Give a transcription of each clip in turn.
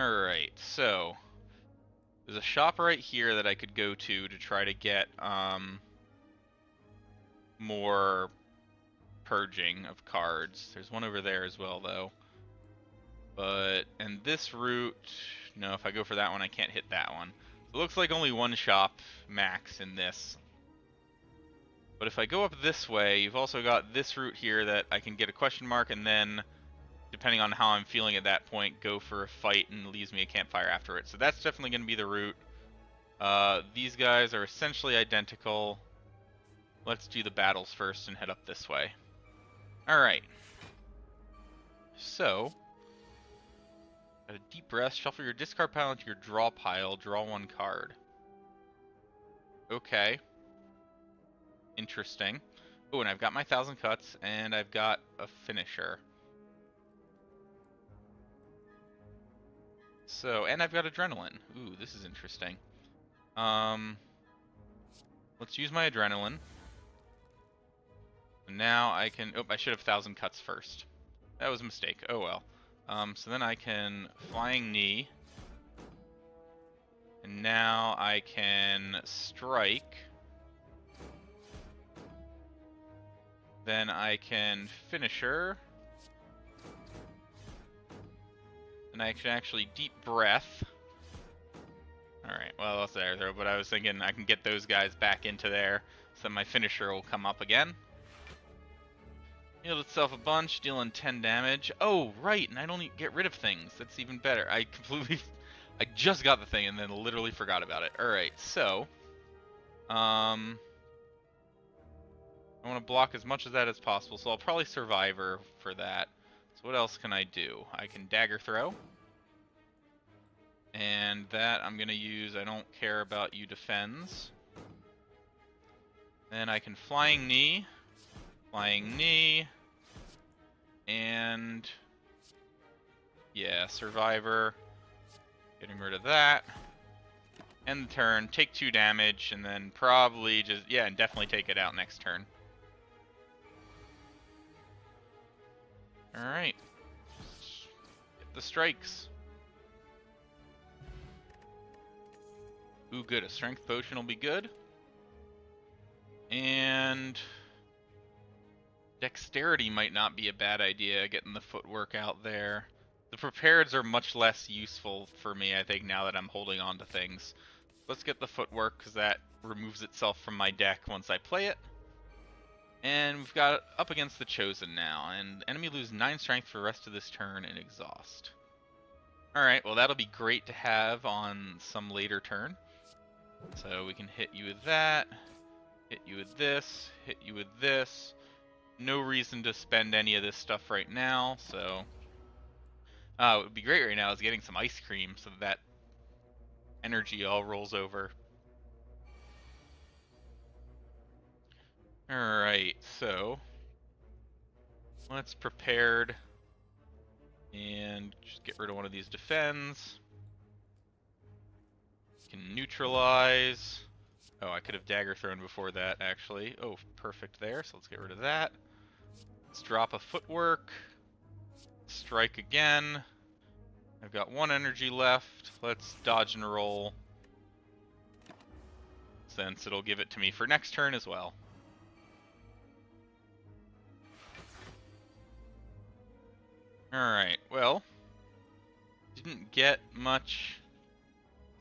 Alright, so there's a shop right here that I could go to try to get more purging of cards. There's one over there as well though. And this route, no, if I go for that one I can't hit that one. So it looks like only one shop max in this. But if I go up this way, you've also got this route here that I can get a question mark and then, depending on how I'm feeling at that point, go for a fight and leaves me a campfire after it. So that's definitely going to be the route. These guys are essentially identical. Let's do the battles first and head up this way. Alright. So, a deep breath, shuffle your discard pile into your draw pile, draw one card. Okay. Interesting. Oh, and I've got my 1,000 cuts, and I've got a finisher. So, and I've got adrenaline. Ooh, this is interesting. Let's use my adrenaline. And now I can, oh, I should have 1,000 cuts first. That was a mistake, oh well. So then I can Flying Knee. And now I can Strike. Then I can Finisher. And I can actually Deep Breath. Alright, well, that's there, but I was thinking I can get those guys back into there, so my Finisher will come up again. Healed itself a bunch, dealing 10 damage. Oh, right, and I don't get rid of things. That's even better. I just got the thing and then literally forgot about it. Alright, so, I want to block as much of that as possible, so I'll probably Survivor for that. So what else can I do? I can Dagger Throw. And that I'm going to use, I don't care about you defends. Then I can Flying Knee, and yeah, Survivor, getting rid of that. End the turn, take 2 damage, and then probably just, yeah, and definitely take it out next turn. Alright, get the strikes. Ooh, good. A strength potion will be good. And dexterity might not be a bad idea, getting the footwork out there. The prepareds are much less useful for me, I think, now that I'm holding on to things. Let's get the footwork, because that removes itself from my deck once I play it. And we've got it up against the Chosen now. And enemy lose 9 strength for the rest of this turn and exhaust. Alright, well that'll be great to have on some later turn. So we can hit you with that, hit you with this, hit you with this. No reason to spend any of this stuff right now, so... what would be great right now is getting some ice cream so that energy all rolls over. Alright, so... let's prepared. And just get rid of one of these defends. Can neutralize. Oh, I could have dagger thrown before that, actually. Oh, perfect there, so let's get rid of that. Let's drop a footwork. Strike again. I've got 1 energy left. Let's dodge and roll, since it'll give it to me for next turn as well. Alright, well, didn't get much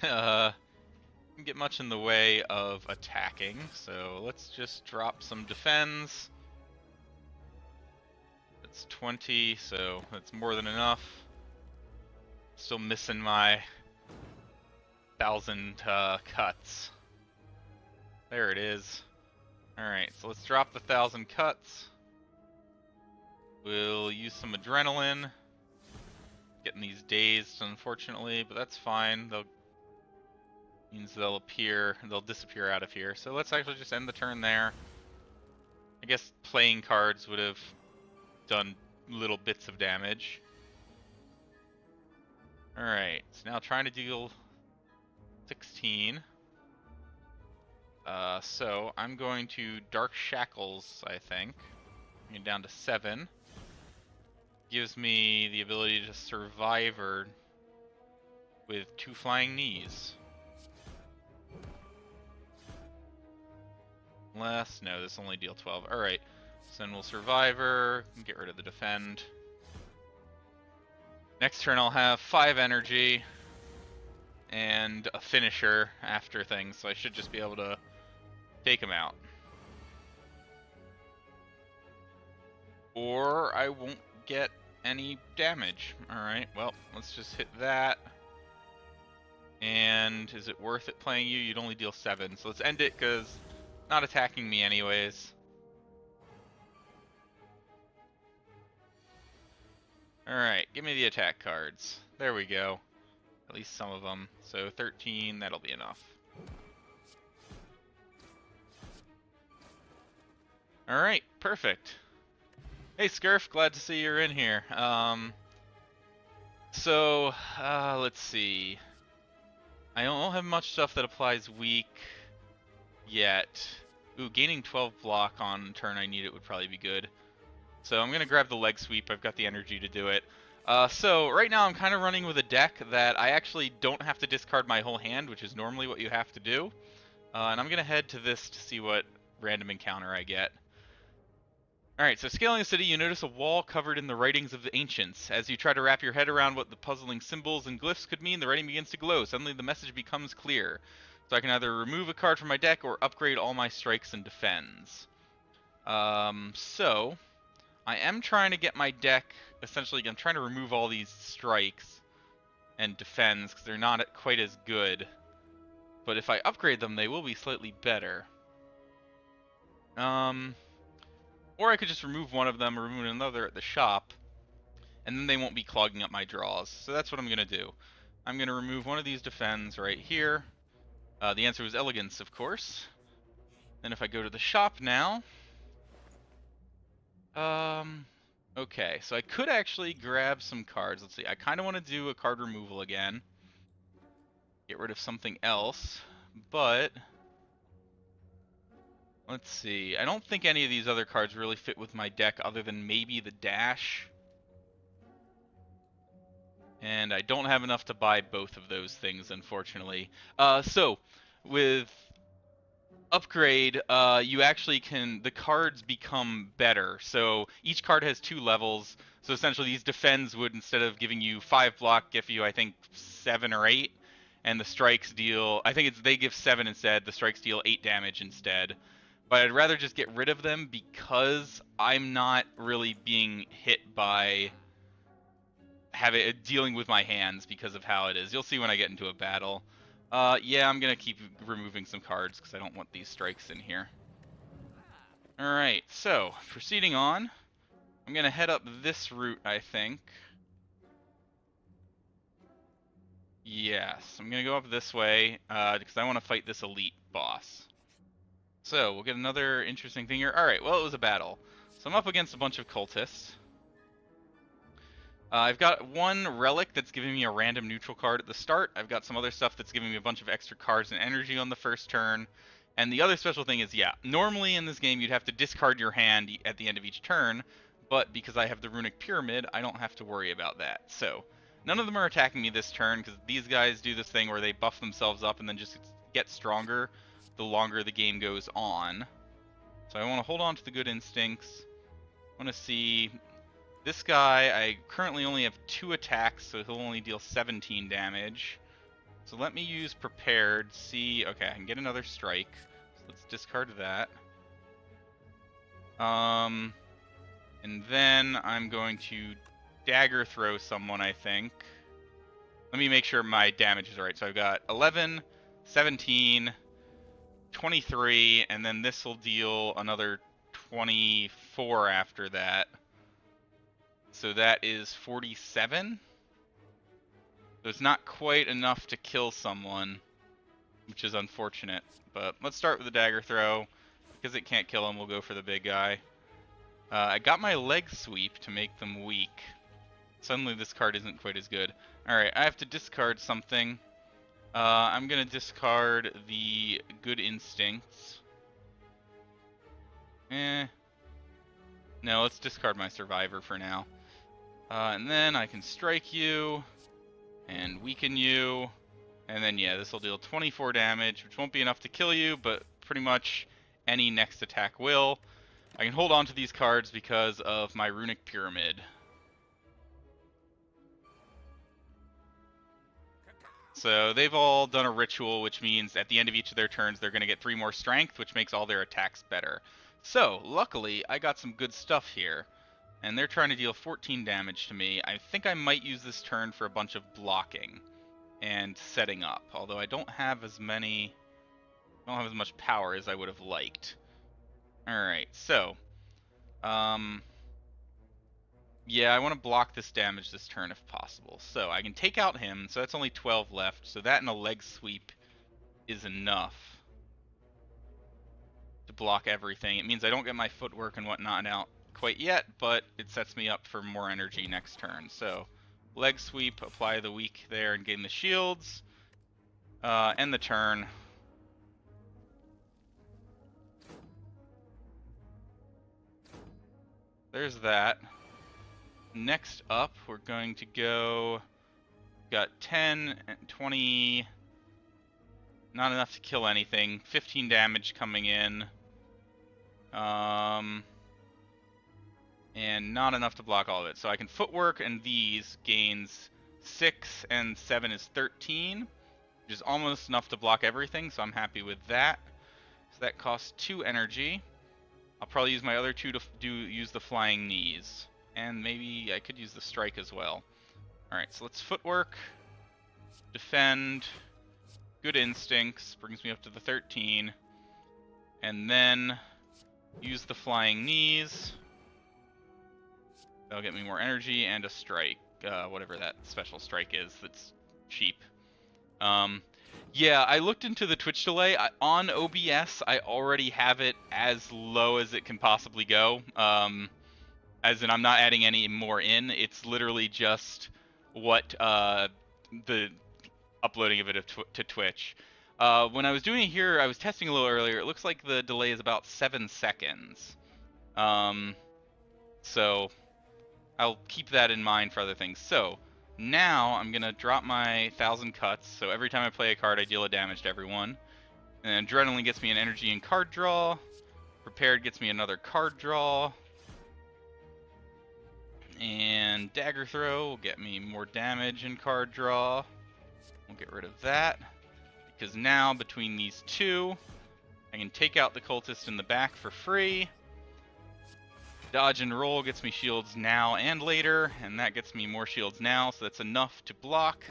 in the way of attacking, so let's just drop some defends. That's 20, so that's more than enough. Still missing my 1,000 cuts. There it is. Alright, so let's drop the 1,000 cuts. We'll use some adrenaline. Getting these dazed, unfortunately, but that's fine. Means they'll disappear out of here. So let's actually just end the turn there. I guess playing cards would have done little bits of damage. Alright, so now trying to deal 16. So I'm going to Dark Shackles, I think. Bring it down to 7. Gives me the ability to Survivor with 2 flying knees. Unless, no, this only deal 12. Alright, so then we'll Survivor, get rid of the Defend. Next turn I'll have 5 energy and a finisher after things, so I should just be able to take him out. Or I won't get any damage. Alright, well, let's just hit that. And is it worth it playing you? You'd only deal 7, so let's end it because not attacking me anyways. Alright, give me the attack cards. There we go. At least some of them. So 13, that'll be enough. Alright, perfect. Hey Scurf, glad to see you're in here. Let's see. I don't have much stuff that applies weak yet. Ooh, gaining 12 block on turn I need it would probably be good. So I'm going to grab the leg sweep. I've got the energy to do it. So right now I'm kind of running with a deck that I actually don't have to discard my whole hand, which is normally what you have to do. And I'm going to head to this to see what random encounter I get. Alright, so scaling the city, you notice a wall covered in the writings of the ancients. As you try to wrap your head around what the puzzling symbols and glyphs could mean, the writing begins to glow. Suddenly the message becomes clear. So I can either remove a card from my deck or upgrade all my strikes and defends. So I am trying to get my deck, essentially I'm trying to remove all these strikes and defends because they're not quite as good. But if I upgrade them, they will be slightly better. Or I could just remove one of them or remove another at the shop, and then they won't be clogging up my draws. So that's what I'm going to do. I'm going to remove one of these defends right here. The answer was elegance, of course. Then if I go to the shop now... okay, so I could actually grab some cards. Let's see, I kind of want to do a card removal again. Get rid of something else, but... let's see. I don't think any of these other cards really fit with my deck other than maybe the dash. And I don't have enough to buy both of those things, unfortunately. So, with upgrade, you actually can... the cards become better. So, each card has 2 levels. So, essentially, these defends would, instead of giving you 5 block, give you, I think, 7 or 8. And the strikes deal... I think they give 7 instead. The strikes deal 8 damage instead. But I'd rather just get rid of them because I'm not really being hit by dealing with my hands because of how it is. You'll see when I get into a battle. Yeah, I'm going to keep removing some cards because I don't want these strikes in here. Alright, so proceeding on. I'm going to head up this route, I think. Yes, I'm going to go up this way because I want to fight this elite boss. So, we'll get another interesting thing here. Alright, well, it was a battle. So I'm up against a bunch of cultists. I've got one relic that's giving me a random neutral card at the start. I've got some other stuff that's giving me a bunch of extra cards and energy on the first turn. And the other special thing is, yeah, normally in this game you'd have to discard your hand at the end of each turn, but because I have the Runic Pyramid, I don't have to worry about that. So, none of them are attacking me this turn, because these guys do this thing where they buff themselves up and then just get stronger the longer the game goes on. So I want to hold on to the good instincts. I want to see... this guy, I currently only have 2 attacks, so he'll only deal 17 damage. So let me use Prepared, see... okay, I can get another strike. So let's discard that. And then I'm going to dagger throw someone, I think. Let me make sure my damage is right. So I've got 11, 17... 23, and then this will deal another 24 after that. So that is 47. So it's not quite enough to kill someone, which is unfortunate. But let's start with the dagger throw. Because it can't kill him, we'll go for the big guy. I got my leg sweep to make them weak. Suddenly this card isn't quite as good. Alright, I have to discard something. I'm going to discard the good instincts. No, let's discard my survivor for now. And then I can strike you. and weaken you. And then, yeah, this will deal 24 damage, which won't be enough to kill you, but pretty much any next attack will. I can hold on to these cards because of my Runic Pyramid. So they've all done a ritual, which means at the end of each of their turns, they're going to get 3 more strength, which makes all their attacks better. So, luckily, I got some good stuff here. And they're trying to deal 14 damage to me. I think I might use this turn for a bunch of blocking and setting up. Although I don't have as much power as I would have liked. Alright, so... yeah, I want to block this damage this turn if possible. So I can take out him, so that's only 12 left. So that and a leg sweep is enough to block everything. It means I don't get my footwork and whatnot out quite yet, but it sets me up for more energy next turn. So leg sweep, apply the weak there and gain the shields. End the turn. There's that. Next up, we're going to go... Got 10 and 20... Not enough to kill anything. 15 damage coming in. And not enough to block all of it. So I can footwork, and these gains 6 and 7 is 13. Which is almost enough to block everything, so I'm happy with that. So that costs 2 energy. I'll probably use my other 2 to use the flying knees. And maybe I could use the strike as well. Alright, so let's footwork, defend, good instincts, brings me up to the 13, and then use the flying knees. That'll get me more energy and a strike, whatever that special strike is that's cheap. Yeah, I looked into the Twitch delay. On OBS, I already have it as low as it can possibly go. As in, I'm not adding any more in. It's literally just what the uploading of it to Twitch. When I was doing it here, I was testing a little earlier. It looks like the delay is about 7 seconds. So I'll keep that in mind for other things. So now I'm going to drop my 1,000 cuts. So every time I play a card, I deal a damage to everyone. And Adrenaline gets me an energy and card draw. Prepared gets me another card draw. And Dagger Throw will get me more damage and card draw. We'll get rid of that. Because now, between these two, I can take out the cultist in the back for free. Dodge and roll gets me shields now and later, and that gets me more shields now, so that's enough to block.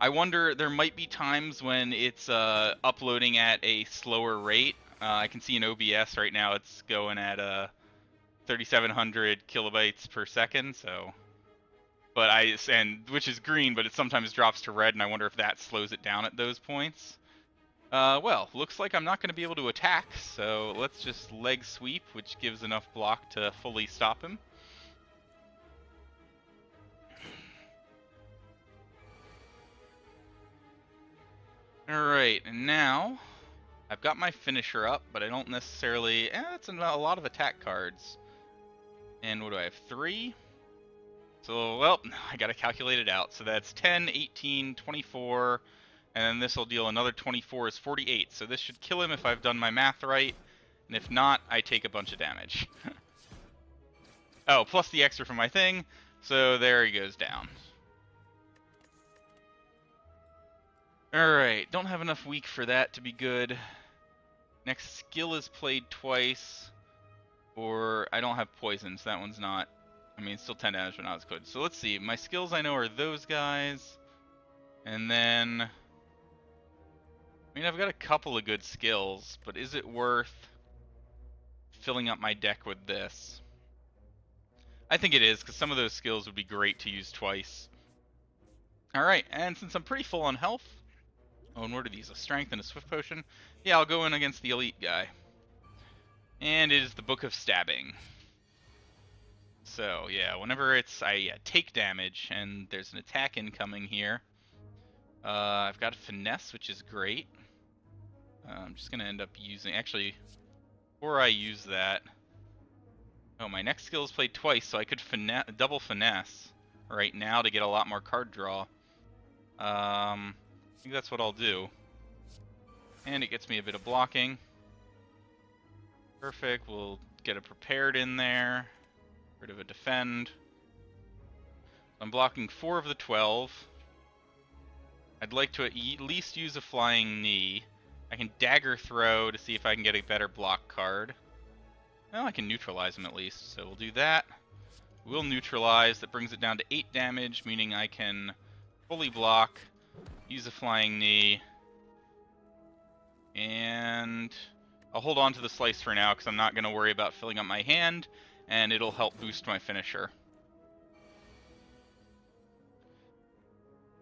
I wonder, there might be times when it's uploading at a slower rate. I can see in OBS right now it's going at 3,700 kilobytes per second, so... But which is green, but it sometimes drops to red, and I wonder if that slows it down at those points. Well, looks like I'm not going to be able to attack, so let's just leg sweep, which gives enough block to fully stop him. Alright, and now I've got my finisher up, but I don't necessarily... that's a lot of attack cards. And what do I have? 3? So, well, I gotta calculate it out. So that's 10, 18, 24, and then this will deal another 24 is 48. So this should kill him if I've done my math right, and if not, I take a bunch of damage. Oh, plus the extra from my thing, so there he goes down. Alright, don't have enough weak for that to be good. Next skill is played twice. Or I don't have poison, so that one's not... I mean, it's still 10 damage, but not as good. So let's see. My skills I know are those guys. And then... I mean, I've got a couple of good skills, but is it worth filling up my deck with this? I think it is, because some of those skills would be great to use twice. Alright, and since I'm pretty full on health... Oh, and what are these? A strength and a swift potion? Yeah, I'll go in against the elite guy. And it is the Book of Stabbing. So, yeah, whenever I take damage, and there's an attack incoming here. I've got Finesse, which is great. I'm just going to end up using... Actually, before I use that... Oh, my next skill is played twice, so I could double Finesse right now to get a lot more card draw. I think that's what I'll do. And it gets me a bit of blocking. Perfect. We'll get a prepared in there. Rid of a defend. I'm blocking 4 of the 12. I'd like to at least use a flying knee. I can dagger throw to see if I can get a better block card. Well, I can neutralize him at least, so we'll do that. We'll neutralize. That brings it down to 8 damage, meaning I can fully block, use a flying knee, and I'll hold on to the slice for now because I'm not going to worry about filling up my hand, and it'll help boost my finisher.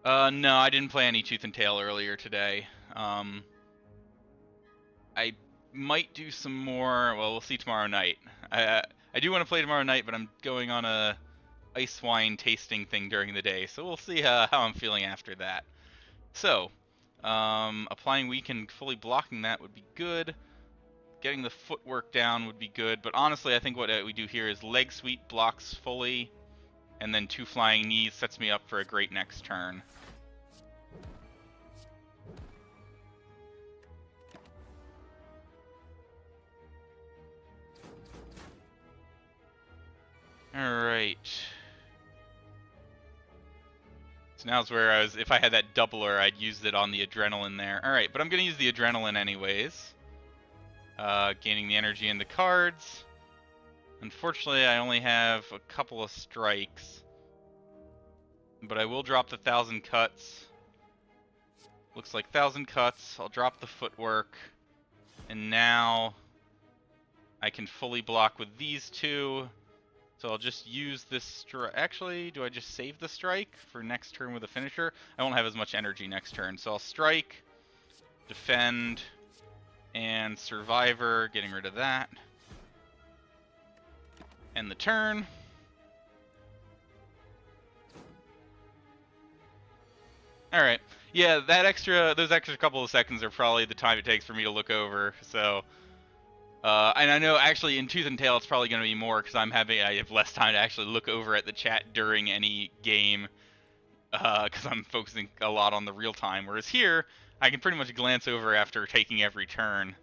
No, I didn't play any Tooth and Tail earlier today. I might do some more. Well, we'll see tomorrow night. I do want to play tomorrow night, but I'm going on a ice wine tasting thing during the day, so we'll see how I'm feeling after that. So, applying weak and fully blocking that would be good. Getting the footwork down would be good, but honestly, I think what we do here is leg sweep blocks fully, and then 2 flying knees sets me up for a great next turn. Alright. So now's where I was, if I had that doubler, I'd use it on the adrenaline there. Alright, but I'm going to use the adrenaline anyways. Gaining the energy in the cards. Unfortunately, I only have a couple of strikes. But I will drop the 1,000 cuts. Looks like 1,000 cuts. I'll drop the footwork. And now I can fully block with these 2. So I'll just use this strike. Actually, do I just save the strike for next turn with a finisher? I won't have as much energy next turn. So I'll strike, defend, and survivor, getting rid of that. End the turn. Alright. Yeah, those extra couple of seconds are probably the time it takes for me to look over, so... and I know actually in Tooth and Tail it's probably going to be more because I have less time to actually look over at the chat during any game, because I'm focusing a lot on the real time, whereas here, I can pretty much glance over after taking every turn.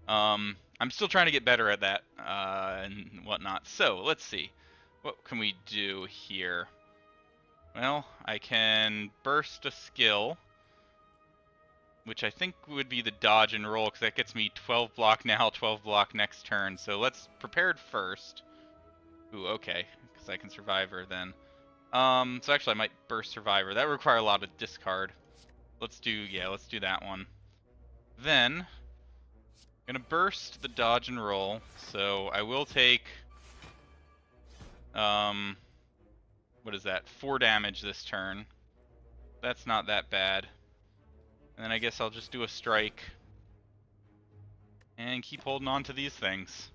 I'm still trying to get better at that, and whatnot. So, let's see. What can we do here? Well, I can burst a skill, which I think would be the dodge and roll, because that gets me 12 block now, 12 block next turn. So let's prepared first. Ooh, okay, because I can survivor then. So actually I might burst survivor. That would require a lot of discard. Let's do that one. Then I'm gonna burst the dodge and roll, so I will take what is that? 4 damage this turn. That's not that bad. And then I guess I'll just do a strike and keep holding on to these things.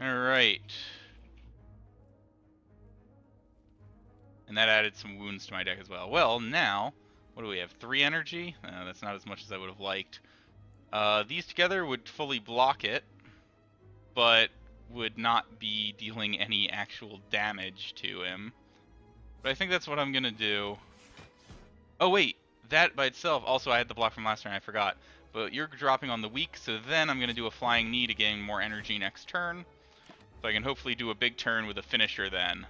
Alright. And that added some wounds to my deck as well. Well, now, what do we have? 3 energy? That's not as much as I would have liked. These together would fully block it, but would not be dealing any actual damage to him. But I think that's what I'm going to do. Oh wait, that by itself, also I had the block from last turn, I forgot. But you're dropping on the weak, so then I'm going to do a flying knee to gain more energy next turn. So I can hopefully do a big turn with a finisher then.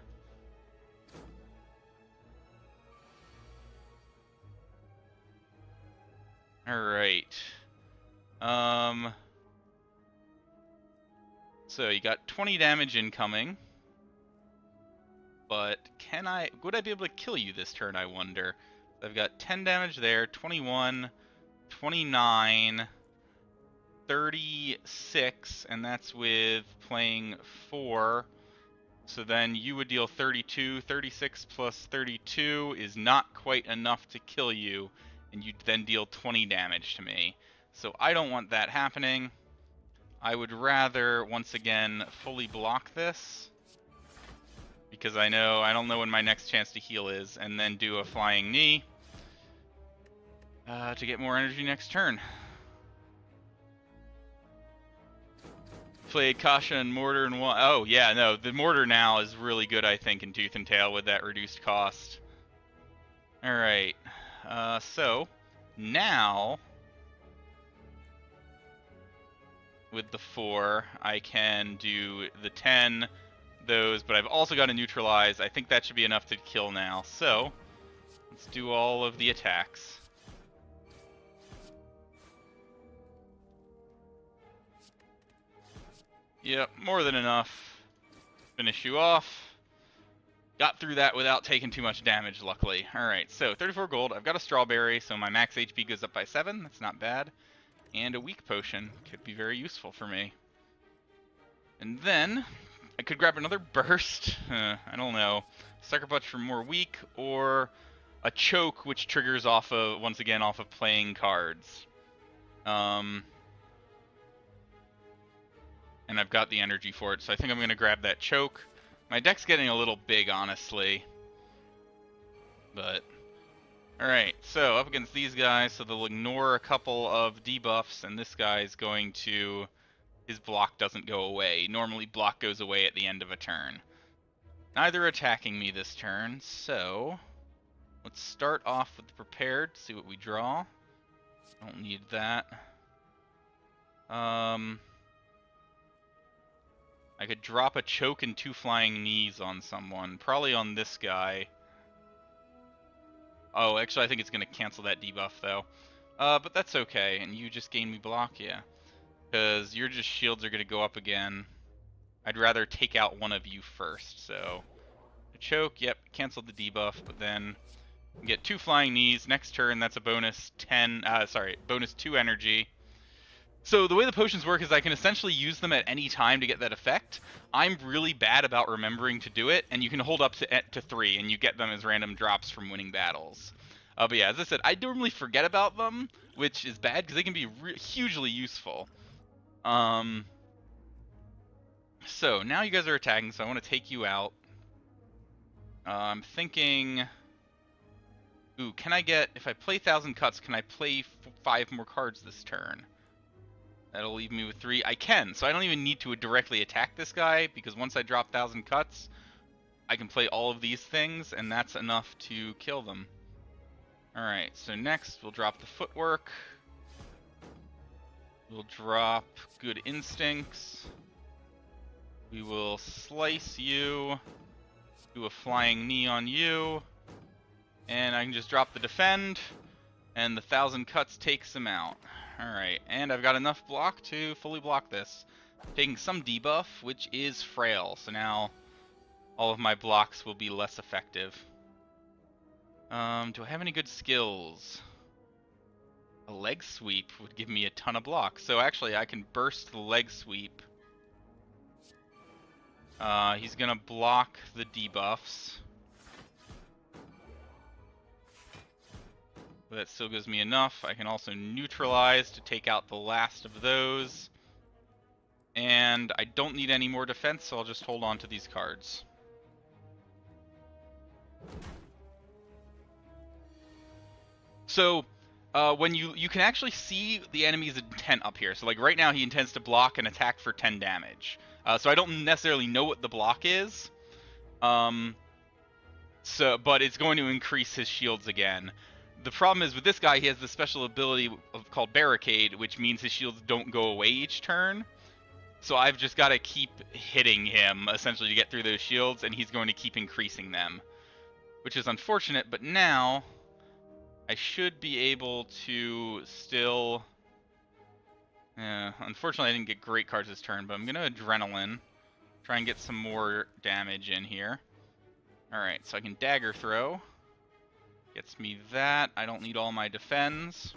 Alright. So you got 20 damage incoming. But would I be able to kill you this turn, I wonder? I've got 10 damage there, 21, 29, 36, and that's with playing 4. So then you would deal 32. 36 plus 32 is not quite enough to kill you, and you'd then deal 20 damage to me. So I don't want that happening. I would rather, once again, fully block this, because I don't know when my next chance to heal is, and then do a flying knee to get more energy next turn. played Kasha and Mortar and one. Oh yeah, no, the Mortar now is really good, I think, in Tooth and Tail with that reduced cost. All right, so now with the 4, I can do the 10, those, but I've also got to neutralize. I think that should be enough to kill now. So let's do all of the attacks. Yep, more than enough. Finish you off. Got through that without taking too much damage, luckily. Alright, so 34 gold. I've got a strawberry, so my max HP goes up by 7. That's not bad. And a weak potion. Could be very useful for me. And then, I could grab another burst. I don't know. Sucker Punch for more weak, or a choke, which triggers off of, once again, off of playing cards. And I've got the energy for it, so I think I'm going to grab that choke. My deck's getting a little big, honestly. But, alright, so up against these guys, so they'll ignore a couple of debuffs, and this guy's going to... his block doesn't go away. Normally block goes away at the end of a turn. Neither attacking me this turn, so... let's start off with the prepared, see what we draw. Don't need that. I could drop a choke and 2 flying knees on someone. Probably on this guy. Oh, actually I think it's going to cancel that debuff though. But that's okay. And you just gain me block? Yeah. Because your just shields are going to go up again. I'd rather take out one of you first. So, a choke, yep, canceled the debuff. But then get 2 flying knees. Next turn, that's a bonus 10, bonus 2 energy. So the way the potions work is I can essentially use them at any time to get that effect. I'm really bad about remembering to do it, and you can hold up to 3, and you get them as random drops from winning battles. But yeah, as I said, I normally forget about them, which is bad because they can be hugely useful. So now you guys are attacking, so I want to take you out. I'm thinking... ooh, can I get... if I play 1,000 Cuts, can I play 5 more cards this turn? That'll leave me with 3. I can, so I don't even need to directly attack this guy, because once I drop 1,000 Cuts, I can play all of these things, and that's enough to kill them. Alright, so next we'll drop the footwork. We'll drop good instincts. We will slice you, do a flying knee on you, and I can just drop the defend, and the 1,000 Cuts takes him out. Alright, and I've got enough block to fully block this. Taking some debuff, which is frail, so now all of my blocks will be less effective. Do I have any good skills? A leg sweep would give me a ton of blocks, so actually I can burst the leg sweep. He's gonna block the debuffs. But that still gives me enough. I can also neutralize to take out the last of those. And I don't need any more defense, so I'll just hold on to these cards. So, when you can actually see the enemy's intent up here. So like right now he intends to block and attack for 10 damage. So I don't necessarily know what the block is. But it's going to increase his shields again. The problem is with this guy, he has the special ability called Barricade, which means his shields don't go away each turn. So I've just got to keep hitting him, essentially, to get through those shields, and he's going to keep increasing them. Which is unfortunate, but now I should be able to still... unfortunately, I didn't get great cards this turn, but I'm going to Adrenaline. Try and get some more damage in here. Alright, so I can Dagger Throw. Gets me that. I don't need all my defends.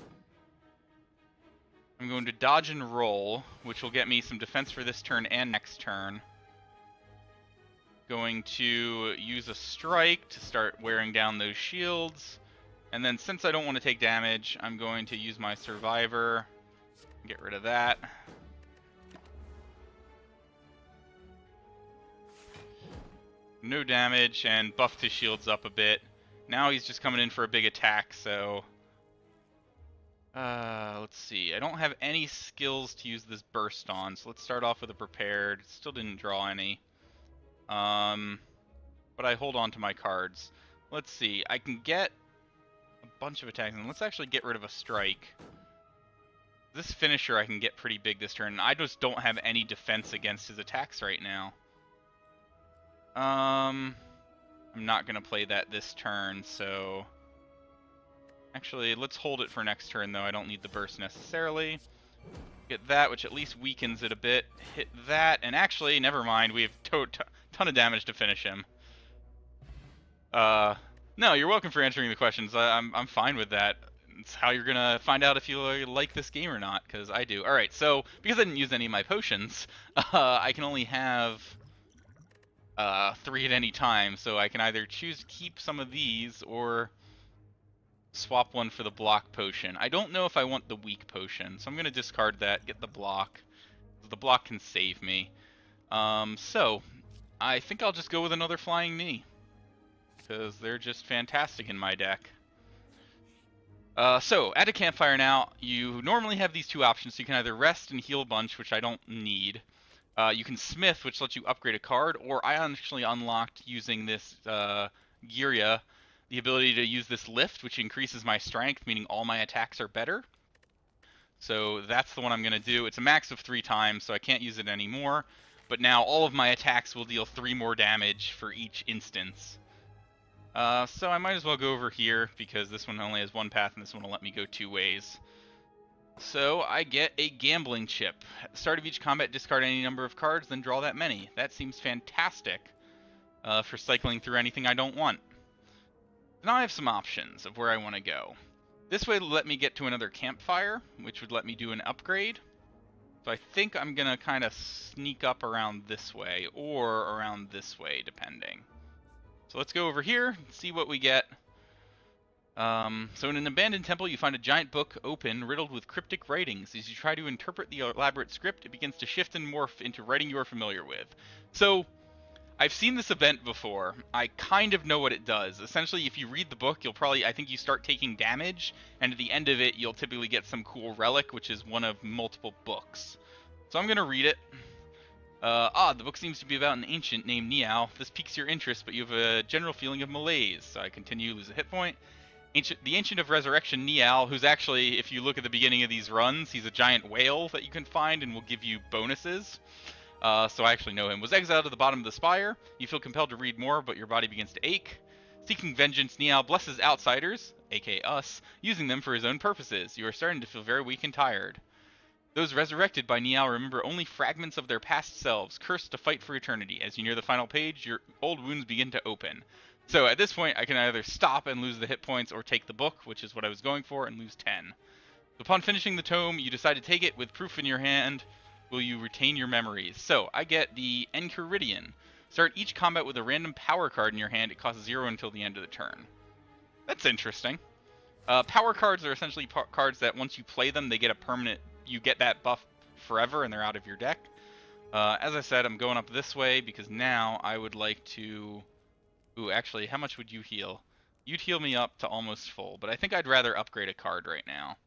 I'm going to Dodge and Roll, which will get me some defense for this turn and next turn. Going to use a Strike to start wearing down those shields. And then since I don't want to take damage, I'm going to use my Survivor. Get rid of that. No damage, and buffed his shields up a bit. Now he's just coming in for a big attack, so Let's see. I don't have any skills to use this burst on, so let's start off with a prepared. Still didn't draw any. But I hold on to my cards. Let's see. I can get a bunch of attacks, and let's actually get rid of a strike. This finisher I can get pretty big this turn. I just don't have any defense against his attacks right now. I'm not gonna play that this turn, so actually let's hold it for next turn though. I don't need the burst necessarily. Get that, which at least weakens it a bit. Hit that, and actually, never mind. We have ton of damage to finish him. No, you're welcome for answering the questions. I'm fine with that. It's how you're gonna find out if you like this game or not, because I do. All right, so because I didn't use any of my potions, I can only have 3 at any time. So I can either choose to keep some of these or swap one for the block potion. I don't know if I want the weak potion, so I'm gonna discard that. Get the block. The block can save me. So I think I'll just go with another flying knee, because they're just fantastic in my deck. So, at a campfire now, you normally have these 2 options. So you can either rest and heal a bunch, which I don't need. You can smith, which lets you upgrade a card, or I actually unlocked using this Girya, the ability to use this lift, which increases my strength, meaning all my attacks are better. So that's the one I'm going to do. It's a max of 3 times, so I can't use it anymore. But now all of my attacks will deal 3 more damage for each instance. So I might as well go over here, because this one only has 1 path, and this one will let me go 2 ways. So I get a gambling chip. At the start of each combat, discard any number of cards, then draw that many. That seems fantastic for cycling through anything I don't want. Now I have some options of where I want to go. This way will let me get to another campfire, which would let me do an upgrade. So I think I'm going to kind of sneak up around this way, or around this way, depending. So let's go over here and see what we get. So in an abandoned temple, you find a giant book open, riddled with cryptic writings. As you try to interpret the elaborate script, it begins to shift and morph into writing you are familiar with. So I've seen this event before. I kind of know what it does. Essentially, if you read the book, you'll probably, I think you start taking damage, and at the end of it, you'll typically get some cool relic, which is one of multiple books. So I'm going to read it. The book seems to be about an ancient named Niao. This piques your interest, but you have a general feeling of malaise. So I continue, lose a hit point. The Ancient of Resurrection, Niao, who's actually, if you look at the beginning of these runs, he's a giant whale that you can find and will give you bonuses. So I actually know him. Was exiled to the bottom of the Spire. You feel compelled to read more, but your body begins to ache. Seeking vengeance, Niao blesses outsiders, aka us, using them for his own purposes. You are starting to feel very weak and tired. Those resurrected by Niao remember only fragments of their past selves, cursed to fight for eternity. As you near the final page, your old wounds begin to open. So at this point, I can either stop and lose the hit points, or take the book, which is what I was going for, and lose 10. Upon finishing the tome, you decide to take it with proof in your hand. Will you retain your memories? So I get the Enchiridion. Start each combat with a random power card in your hand. It costs 0 until the end of the turn. That's interesting. Power cards are essentially cards that once you play them, they get a permanent... You get that buff forever, and they're out of your deck. As I said, I'm going up this way, because now I would like to... Ooh, actually, how much would you heal? You'd heal me up to almost full, but I think I'd rather upgrade a card right now.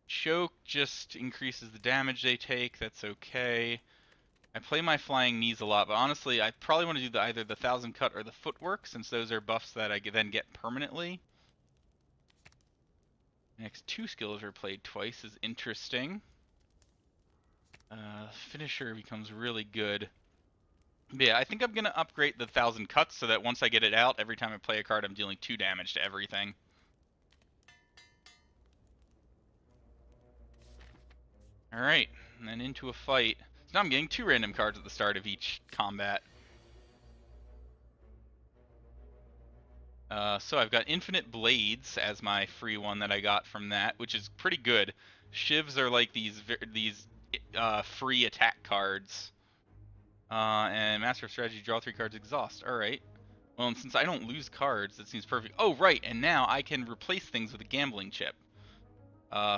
Choke just increases the damage they take. That's okay. I play my flying knees a lot, but honestly, I probably want to do either the 1000 cut or the footwork, since those are buffs that I then get permanently. Next 2 skills are played twice is interesting. Finisher becomes really good. But yeah, I think I'm going to upgrade the 1000 cuts so that once I get it out, every time I play a card, I'm dealing 2 damage to everything. Alright, and then into a fight. So now I'm getting 2 random cards at the start of each combat. So I've got Infinite Blades as my free one that I got from that, which is pretty good. Shivs are like these free attack cards. And Master of Strategy, draw 3 cards, exhaust. Alright. Well, and since I don't lose cards, that seems perfect. Oh, right, and now I can replace things with a gambling chip.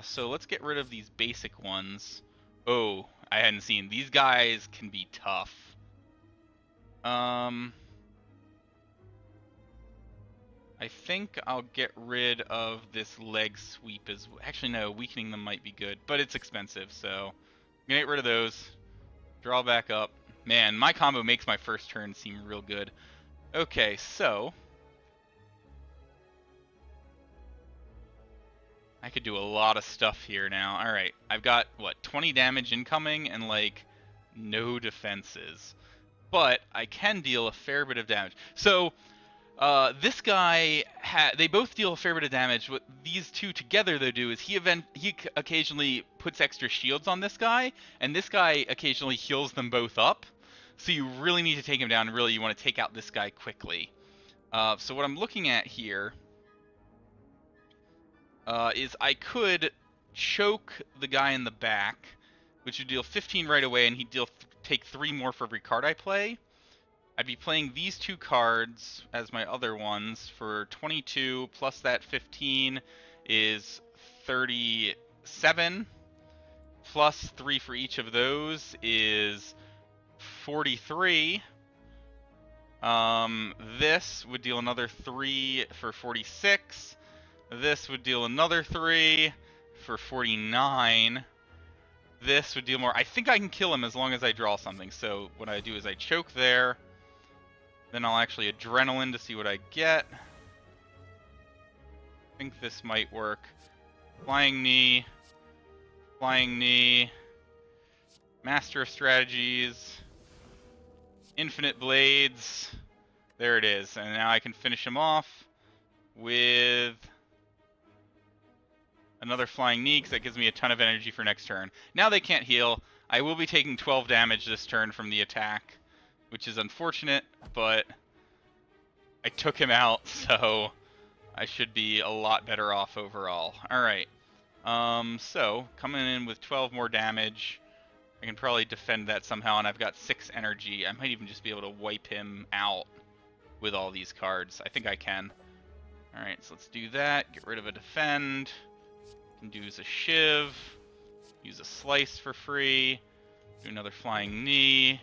So let's get rid of these basic ones. Oh, I hadn't seen. These guys can be tough. I think I'll get rid of this leg sweep as actually no, weakening them might be good, but it's expensive, so I'm gonna get rid of those. Draw back up. Man, my combo makes my first turn seem real good. Okay, so I could do a lot of stuff here now. Alright, I've got, what, 20 damage incoming and, like, no defenses. But I can deal a fair bit of damage. So, this guy, they both deal a fair bit of damage. What these two together, though, do is he occasionally puts extra shields on this guy, and this guy occasionally heals them both up. So you really need to take him down, and really you want to take out this guy quickly. So what I'm looking at here is I could choke the guy in the back, which would deal 15 right away, and he'd take 3 more for every card I play. I'd be playing these 2 cards as my other ones for 22, plus that 15 is 37, plus 3 for each of those is 43. This would deal another 3 for 46. This would deal another 3 for 49. This would deal more. I think I can kill him as long as I draw something. So what I do is I choke there. Then I'll actually adrenaline to see what I get. I think this might work. Flying knee. Flying knee. Master of strategies. Infinite blades. There it is. And now I can finish him off with another flying knee, because that gives me a ton of energy for next turn. Now they can't heal. I will be taking 12 damage this turn from the attack, which is unfortunate, but I took him out, so I should be a lot better off overall. Alright, so coming in with 12 more damage. I can probably defend that somehow, and I've got 6 energy. I might even just be able to wipe him out with all these cards. I think I can. Alright, so let's do that. Get rid of a defend. Can use a shiv, use a slice for free, do another flying knee,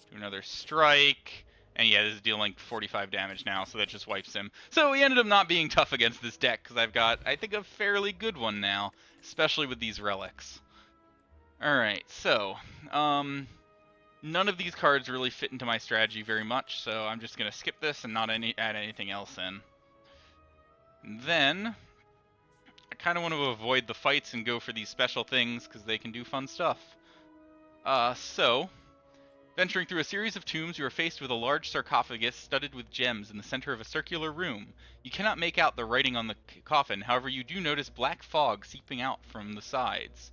do another strike, and yeah, this is dealing 45 damage now, so that just wipes him. So he ended up not being tough against this deck, because I've got, I think, a fairly good one now, especially with these relics. Alright, so, none of these cards really fit into my strategy very much, so I'm just going to skip this and not add anything else in. And then I kind of want to avoid the fights and go for these special things because they can do fun stuff. So, venturing through a series of tombs, you are faced with a large sarcophagus studded with gems in the center of a circular room. You cannot make out the writing on the coffin, however you do notice black fog seeping out from the sides.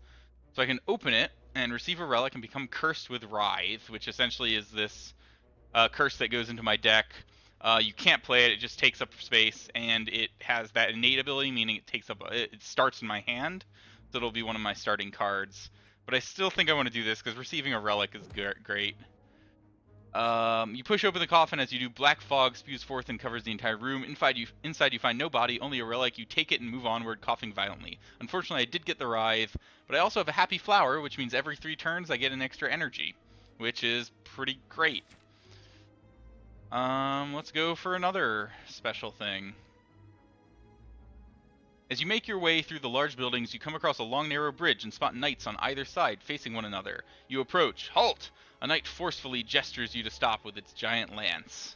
So I can open it and receive a relic and become cursed with Writhe, which essentially is this curse that goes into my deck. You can't play it, it just takes up space, and it has that innate ability, meaning it starts in my hand, so it'll be one of my starting cards. But I still think I want to do this, because receiving a relic is great. You push open the coffin. As you do, black fog spews forth and covers the entire room. Inside you find no body, only a relic. You take it and move onward, coughing violently. Unfortunately, I did get the Writhe, but I also have a happy flower, which means every 3 turns I get an extra energy, which is pretty great. Let's go for another special thing. As you make your way through the large buildings, you come across a long, narrow bridge and spot knights on either side facing one another. You approach. Halt! A knight forcefully gestures you to stop with its giant lance.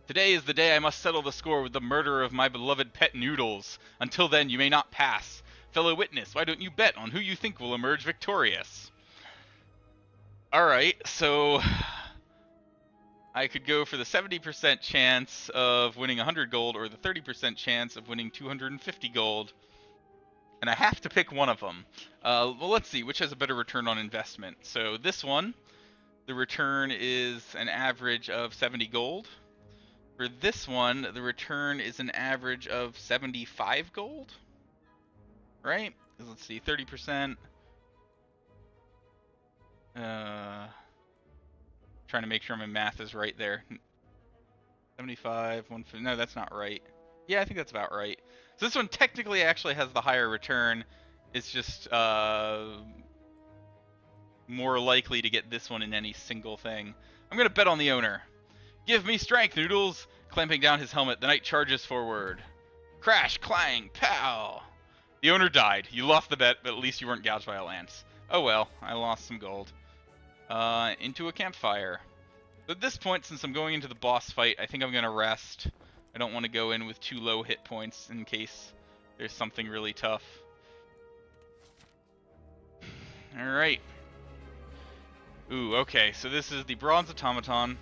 Today is the day I must settle the score with the murderer of my beloved pet Noodles. Until then, you may not pass. Fellow witness, why don't you bet on who you think will emerge victorious? Alright, so I could go for the 70% chance of winning 100 gold or the 30% chance of winning 250 gold. And I have to pick one of them. Well, let's see, which has a better return on investment. So this one, the return is an average of 70 gold. For this one, the return is an average of 75 gold. Right? Let's see, 30%. Trying to make sure my math is right there. 75, 150. No, that's not right. Yeah, I think that's about right. So this one technically actually has the higher return. It's just more likely to get this one in any single thing. I'm going to bet on the owner. Give me strength, Noodles! Clamping down his helmet, the knight charges forward. Crash, clang, pow! The owner died. You lost the bet, but at least you weren't gouged by a lance. Oh well, I lost some gold. Into a campfire. At this point, since I'm going into the boss fight, I think I'm going to rest. I don't want to go in with too low hit points in case there's something really tough. Alright. Ooh, okay, so this is the Bronze Automaton.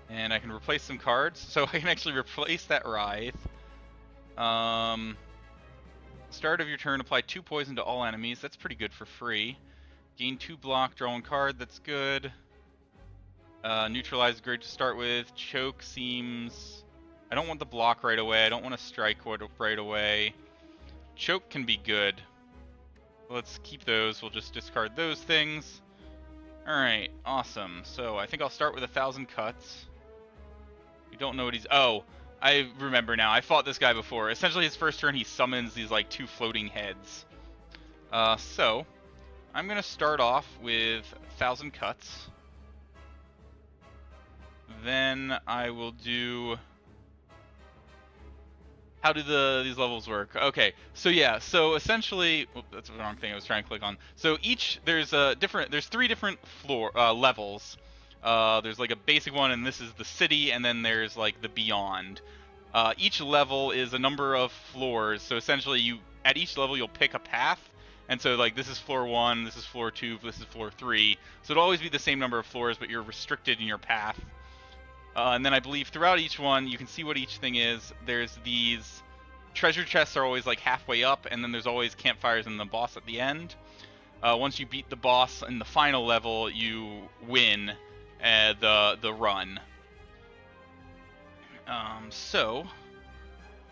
And I can replace some cards. So I can actually replace that Writhe. Start of your turn, apply 2 poison to all enemies. That's pretty good for free. Gain 2 block, draw 1 card. That's good. Neutralize great to start with. Choke seems... I don't want the block right away. I don't want to strike right away. Choke can be good. Let's keep those. We'll just discard those things. Alright, awesome. So I think I'll start with 1,000 cuts. We don't know what he's... Oh, I remember now. I fought this guy before. Essentially, his first turn, he summons these, like, 2 floating heads. So, I'm going to start off with 1,000 cuts. Then I will do... How do these levels work? Okay, so yeah, so essentially... Whoop, that's the wrong thing I was trying to click on. So there's 3 different levels. There's like a basic one, and this is the city, and then there's like the beyond. Each level is a number of floors, so essentially at each level you'll pick a path, and so like this is floor 1, this is floor 2, this is floor 3, so it'll always be the same number of floors, but you're restricted in your path. And then I believe throughout each one, you can see what each thing is. There's these treasure chests are always like halfway up, and then there's always campfires and the boss at the end. Once you beat the boss in the final level, you win the run. So,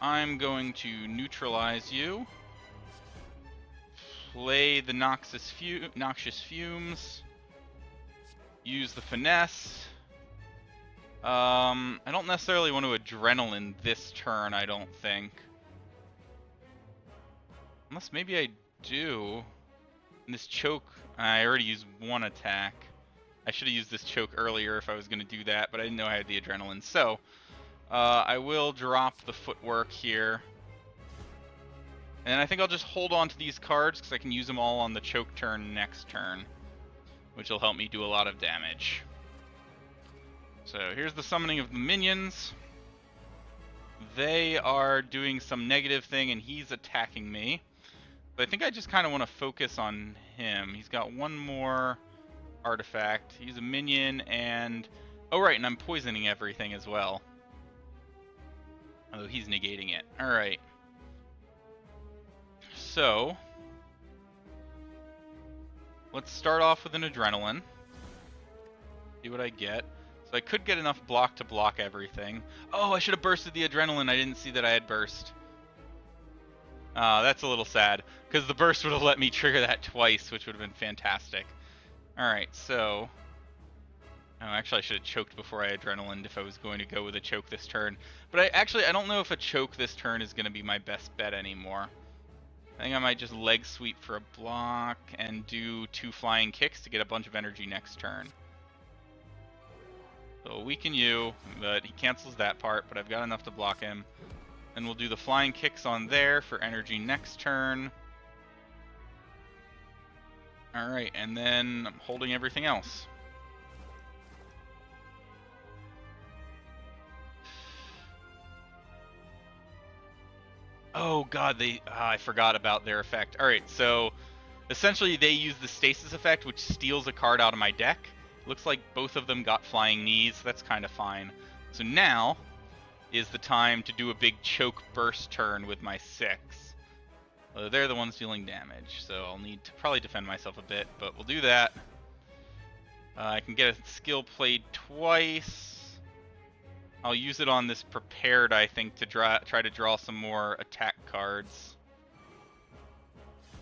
I'm going to neutralize you. Play the noxious fumes. Use the finesse. I don't necessarily want to adrenaline this turn, I don't think. Unless maybe I do. And this choke, I already used 1 attack. I should have used this choke earlier if I was going to do that, but I didn't know I had the adrenaline. So, I will drop the footwork here. And I think I'll just hold on to these cards because I can use them all on the choke turn next turn, which will help me do a lot of damage. So here's the summoning of the minions. They are doing some negative thing and he's attacking me. But I think I just kind of want to focus on him. He's got 1 more artifact. He's a minion and... Oh right, and I'm poisoning everything as well. Although he's negating it. Alright. So... let's start off with an adrenaline. See what I get. So I could get enough block to block everything. Oh, I should have bursted the adrenaline. I didn't see that I had burst. That's a little sad, because the burst would have let me trigger that twice, which would have been fantastic. Alright, so... Oh, actually I should have choked before I adrenalined if I was going to go with a choke this turn. But I don't know if a choke this turn is going to be my best bet anymore. I think I might just leg sweep for a block and do 2 flying kicks to get a bunch of energy next turn. So weaken you, but he cancels that part, but I've got enough to block him. And we'll do the flying kicks on there for energy next turn. Alright, and then I'm holding everything else. Oh god, I forgot about their effect. Alright, so essentially they use the stasis effect, which steals a card out of my deck. Looks like both of them got flying knees. That's kind of fine. So now is the time to do a big choke burst turn with my 6. They're the ones dealing damage, so I'll need to probably defend myself a bit, but we'll do that. I can get a skill played twice. I'll use it on this prepared, I think, to try to draw some more attack cards.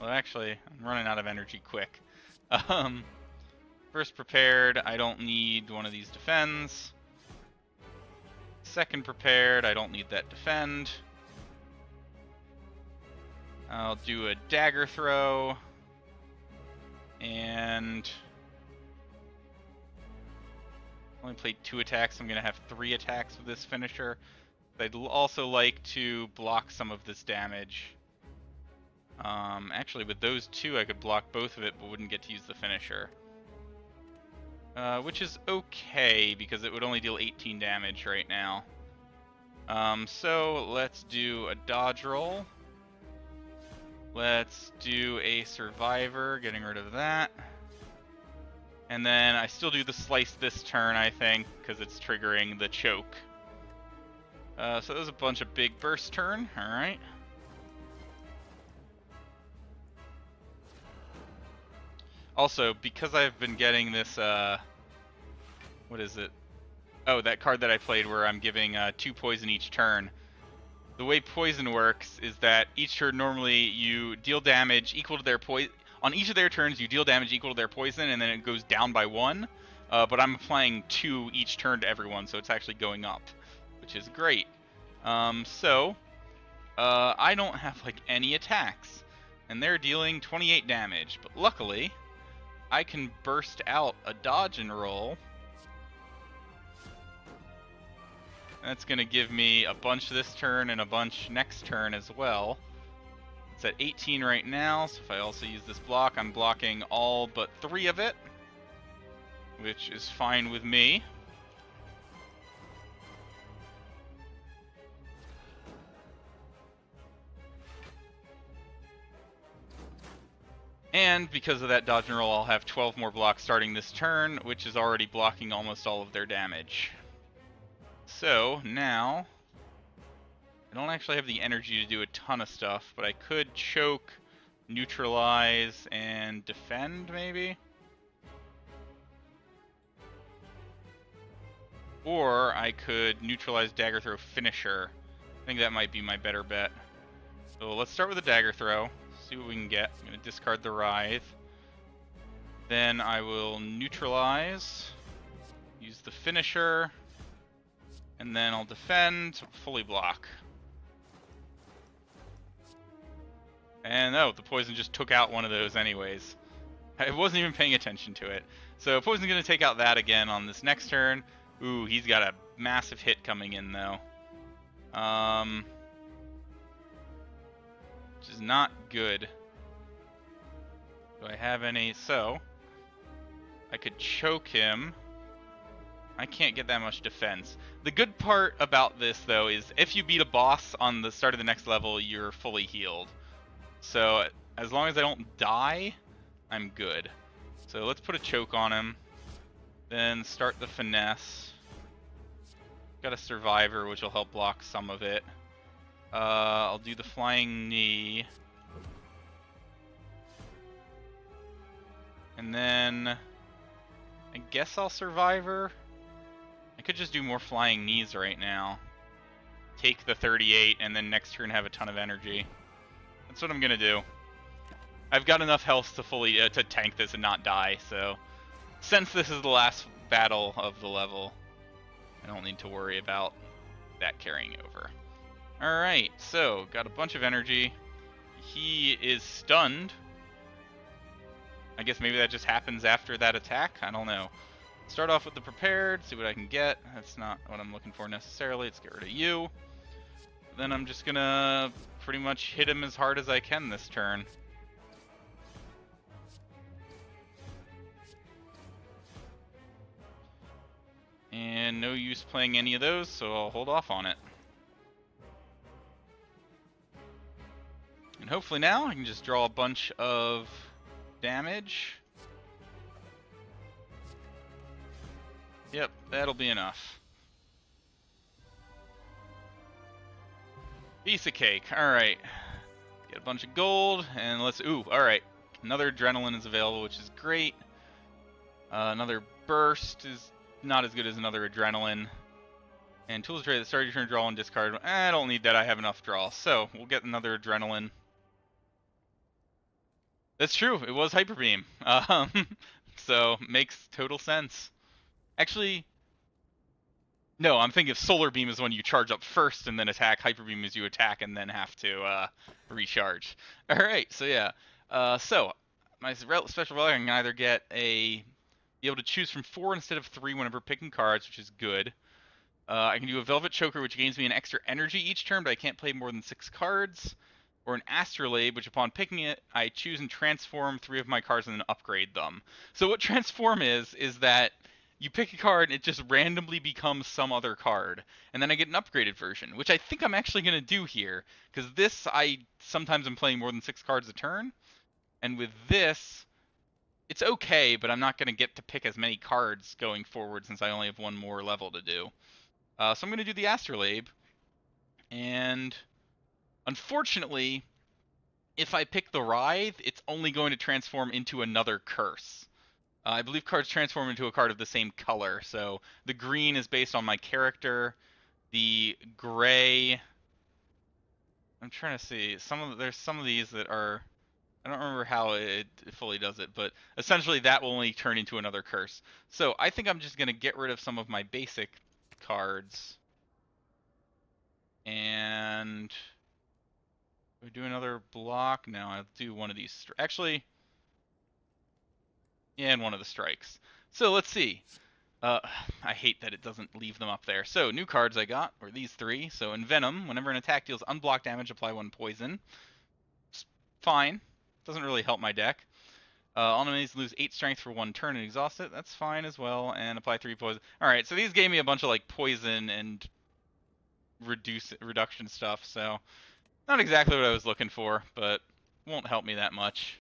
Well, actually, I'm running out of energy quick. First prepared, I don't need one of these defends. Second prepared, I don't need that defend. I'll do a dagger throw. And... only played 2 attacks, I'm going to have 3 attacks with this finisher. I'd also like to block some of this damage. Actually, with those two, I could block both of it, but wouldn't get to use the finisher. Which is okay, because it would only deal 18 damage right now. So let's do a dodge roll. Let's do a survivor, getting rid of that. And then I still do the slice this turn, I think, because it's triggering the choke. So there's a bunch of big burst turn, alright. Also, because I've been getting this, what is it? Oh, that card that I played where I'm giving 2 poison each turn. The way poison works is that each turn normally you deal damage equal to their poison. On each of their turns, you deal damage equal to their poison, and then it goes down by 1. But I'm applying 2 each turn to everyone, so it's actually going up, which is great. I don't have like any attacks, and they're dealing 28 damage. But luckily, I can burst out a dodge and roll. That's going to give me a bunch this turn and a bunch next turn as well. It's at 18 right now, so if I also use this block, I'm blocking all but 3 of it, which is fine with me. And because of that dodge and roll, I'll have 12 more blocks starting this turn, which is already blocking almost all of their damage. So, now, I don't actually have the energy to do a ton of stuff, but I could choke, neutralize, and defend, maybe? Or I could neutralize, dagger throw, finisher. I think that might be my better bet. So let's start with a dagger throw, see what we can get. I'm going to discard the Writhe. Then I will neutralize, use the finisher, and then I'll defend, fully block. And oh, the poison just took out one of those anyways. I wasn't even paying attention to it. So poison's going to take out that again on this next turn. Ooh, he's got a massive hit coming in though. Which is not good. Do I have any? So, I could choke him. I can't get that much defense. The good part about this, though, is if you beat a boss on the start of the next level, you're fully healed. So, as long as I don't die, I'm good. So let's put a choke on him. Then start the finesse. Got a survivor, which will help block some of it. I'll do the flying knee. And then I guess I'll survivor. I could just do more flying knees right now. Take the 38 and then next turn have a ton of energy. That's what I'm gonna do. I've got enough health to fully to tank this and not die, so since this is the last battle of the level, I don't need to worry about that carrying over. Alright, so got a bunch of energy. He is stunned. I guess maybe that just happens after that attack? I don't know. Start off with the prepared, see what I can get. That's not what I'm looking for necessarily. Let's get rid of you. Then I'm just gonna pretty much hit him as hard as I can this turn. And no use playing any of those, so I'll hold off on it. And hopefully now I can just draw a bunch of damage. Yep, that'll be enough. Piece of cake. Alright. Get a bunch of gold, and let's... Ooh, alright. Another adrenaline is available, which is great. Another burst is not as good as another adrenaline. And tools trade at the start of your turn, draw one, discard. I don't need that, I have enough draw. So, we'll get another adrenaline. That's true, it was Hyper Beam. So, makes total sense. Actually, no, I'm thinking of Solar Beam is when you charge up first and then attack. Hyper Beam is you attack and then have to recharge. Alright, so yeah. So, my special relic, I can either get be able to choose from 4 instead of 3 whenever picking cards, which is good. I can do a Velvet Choker, which gains me an extra energy each turn, but I can't play more than 6 cards. Or an Astrolabe, which upon picking it, I choose and transform 3 of my cards and then upgrade them. So what transform is that you pick a card and it just randomly becomes some other card. And then I get an upgraded version, which I think I'm actually going to do here. Because this, I sometimes am playing more than 6 cards a turn. And with this, it's okay, but I'm not going to get to pick as many cards going forward since I only have one more level to do. So I'm going to do the Astrolabe. And unfortunately, if I pick the Writhe, it's only going to transform into another curse. I believe cards transform into a card of the same color. So the green is based on my character. The gray, I'm trying to see. There's some of these that are, I don't remember how it fully does it, but essentially that will only turn into another curse. So I think I'm just going to get rid of some of my basic cards. And we do another block. No, I'll do one of these. Actually, yeah, and one of the strikes. So let's see. I hate that it doesn't leave them up there. So new cards I got were these 3. So Envenom, whenever an attack deals unblocked damage, apply 1 poison. It's fine. Doesn't really help my deck. All enemies lose 8 strength for 1 turn and exhaust it. That's fine as well. And apply 3 poison. Alright, so these gave me a bunch of like poison and reduction stuff. So not exactly what I was looking for, but won't help me that much.